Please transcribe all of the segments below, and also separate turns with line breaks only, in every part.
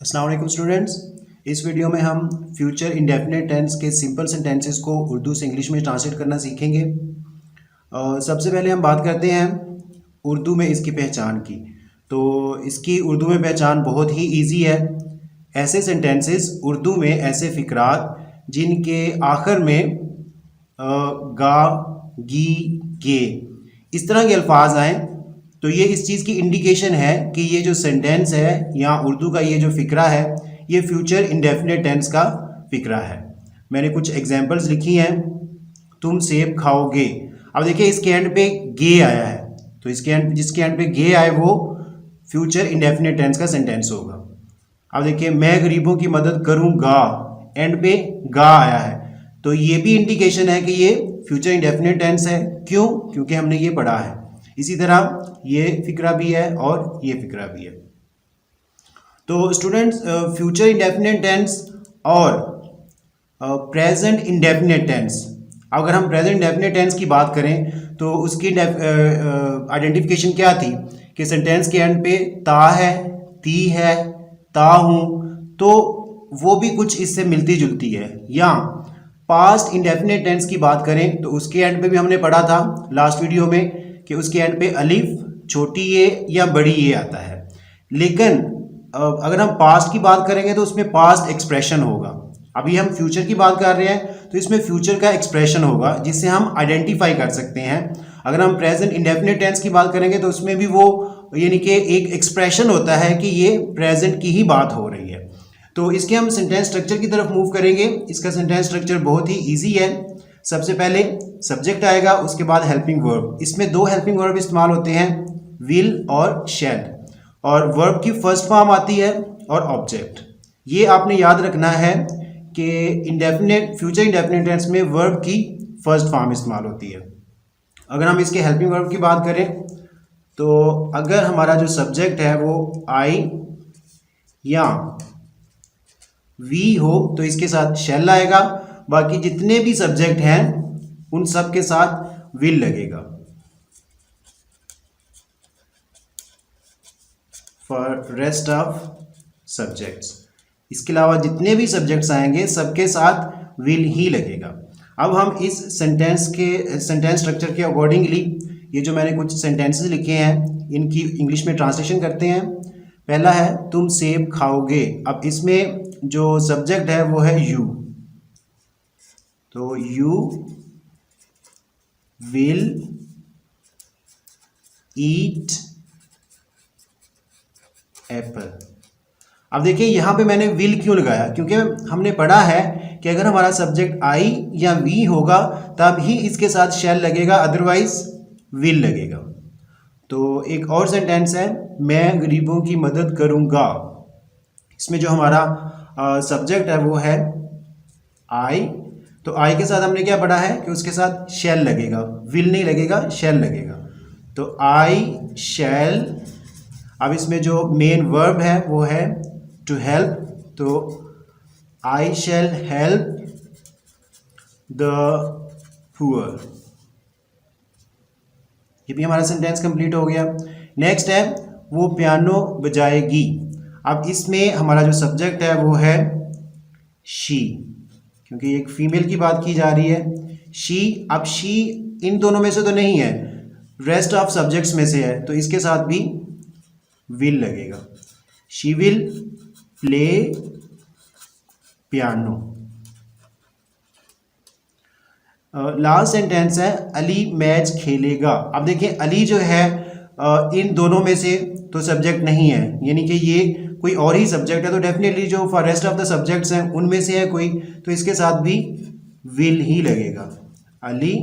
अस्सलाम वालेकुम स्टूडेंट्स। इस वीडियो में हम फ्यूचर इंडेफिनिट टेंस के सिंपल सेंटेंसेस को उर्दू से इंग्लिश में ट्रांसलेट करना सीखेंगे। सबसे पहले हम बात करते हैं उर्दू में इसकी पहचान की। तो इसकी उर्दू में पहचान बहुत ही इजी है। ऐसे सेंटेंसेस उर्दू में, ऐसे फ़िक्रात जिनके आखिर में गा, गी, गे इस तरह के अल्फाज आएँ, तो ये इस चीज़ की इंडिकेशन है कि ये जो सेंटेंस है या उर्दू का ये जो फ़िक्रा है ये फ्यूचर इंडेफिनिट टेंस का फ़िक्रा है। मैंने कुछ एग्जांपल्स लिखी हैं। तुम सेब खाओगे, अब देखिए इसके एंड पे गे आया है, तो इसके एंड जिसके एंड पे गे आए वो फ्यूचर इंडेफिनिट टेंस का सेंटेंस होगा। अब देखिए मैं गरीबों की मदद करूँगा, एंड पे गा आया है, तो ये भी इंडिकेशन है कि ये फ्यूचर इंडेफिनिट टेंस है। क्यों? क्योंकि हमने ये पढ़ा है। इसी तरह ये फ़िक्रा भी है और ये फ़िक्रा भी है। तो स्टूडेंट्स, फ्यूचर इंडेफिनिट टेंस और प्रेजेंट इंडेफिनिट टेंस, अगर हम प्रेजेंट इंडेफिनिट टेंस की बात करें तो उसकी आइडेंटिफिकेशन क्या थी कि सेंटेंस के एंड पे ता है, ती है, ता हूँ, तो वो भी कुछ इससे मिलती जुलती है। या पास्ट इंडेफिनिट टेंस की बात करें तो उसके एंड पे भी हमने पढ़ा था लास्ट वीडियो में कि उसके एंड पे अलिफ, छोटी ए या बड़ी ए आता है। लेकिन अगर हम पास्ट की बात करेंगे तो उसमें पास्ट एक्सप्रेशन होगा। अभी हम फ्यूचर की बात कर रहे हैं तो इसमें फ्यूचर का एक्सप्रेशन होगा जिससे हम आइडेंटिफाई कर सकते हैं। अगर हम प्रेजेंट इंडेफिनिट टेंस की बात करेंगे तो उसमें भी वो यानी कि एक एक्सप्रेशन होता है कि ये प्रेजेंट की ही बात हो रही है। तो इसके हम सेंटेंस स्ट्रक्चर की तरफ मूव करेंगे। इसका सेंटेंस स्ट्रक्चर बहुत ही ईजी है। सबसे पहले सब्जेक्ट आएगा, उसके बाद हेल्पिंग वर्ब। इसमें दो हेल्पिंग वर्ब इस्तेमाल होते हैं, विल और शैल, और वर्ब की फर्स्ट फॉर्म आती है और ऑब्जेक्ट। ये आपने याद रखना है कि फ्यूचर इंडेफिनिट टेंस में वर्ब की फर्स्ट फॉर्म इस्तेमाल होती है। अगर हम इसके हेल्पिंग वर्ब की बात करें तो अगर हमारा जो सब्जेक्ट है वो आई या वी हो तो इसके साथ शैल आएगा। बाकी जितने भी सब्जेक्ट हैं उन सब के साथ विल लगेगा। फॉर रेस्ट ऑफ सब्जेक्ट्स, इसके अलावा जितने भी सब्जेक्ट्स आएंगे सबके साथ विल ही लगेगा। अब हम इस सेंटेंस स्ट्रक्चर के अकॉर्डिंगली ये जो मैंने कुछ सेंटेंसेस लिखे हैं इनकी इंग्लिश में ट्रांसलेशन करते हैं। पहला है तुम सेब खाओगे। अब इसमें जो सब्जेक्ट है वो है यू, तो यू विल ईट एप्पल। अब देखिए यहां पे मैंने विल क्यों लगाया, क्योंकि हमने पढ़ा है कि अगर हमारा सब्जेक्ट आई या वी होगा तब ही इसके साथ शैल लगेगा, अदरवाइज विल लगेगा। तो एक और सेंटेंस है मैं गरीबों की मदद करूंगा। इसमें जो हमारा सब्जेक्ट है वो है आई, तो आई के साथ हमने क्या पढ़ा है कि उसके साथ शैल लगेगा, विल नहीं लगेगा, शैल लगेगा। तो आई शैल। अब इसमें जो मेन वर्ब है वो है टू हेल्प, तो आई शैल हेल्प द पुअर। ये भी हमारा सेंटेंस कंप्लीट हो गया। नेक्स्ट है वो पियानो बजाएगी। अब इसमें हमारा जो सब्जेक्ट है वो है शी, क्योंकि एक फीमेल की बात की जा रही है, शी। अब शी इन दोनों में से तो नहीं है, रेस्ट ऑफ सब्जेक्ट्स में से है, तो इसके साथ भी विल लगेगा। She will play piano. Last sentence है अली मैच खेलेगा। अब देखिए अली जो है इन दोनों में से तो सब्जेक्ट नहीं है, यानी कि ये कोई और ही सब्जेक्ट है, तो डेफिनेटली जो for rest of the subjects हैं उनमें से है कोई, तो इसके साथ भी विल ही लगेगा। Ali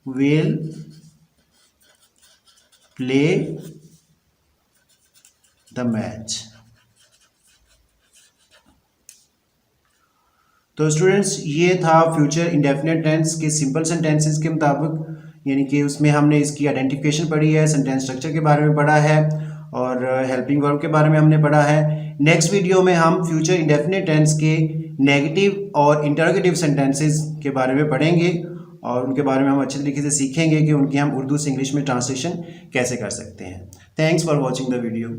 will play the match. तो स्टूडेंट्स ये था फ्यूचर इंडेफिनिट टेंस के सिंपल सेंटेंसेस के मुताबिक, यानी कि उसमें हमने इसकी आइडेंटिफिकेशन पढ़ी है, सेंटेंस स्ट्रक्चर के बारे में पढ़ा है और हेल्पिंग वर्ब के बारे में हमने पढ़ा है। नेक्स्ट वीडियो में हम फ्यूचर इंडेफिनिट टेंस के नेगेटिव और इंटरोगेटिव सेंटेंसेस के बारे में पढ़ेंगे और उनके बारे में हम अच्छे तरीके से सीखेंगे कि उनकी हम उर्दू से इंग्लिश में ट्रांसलेशन कैसे कर सकते हैं। Thanks for watching the video.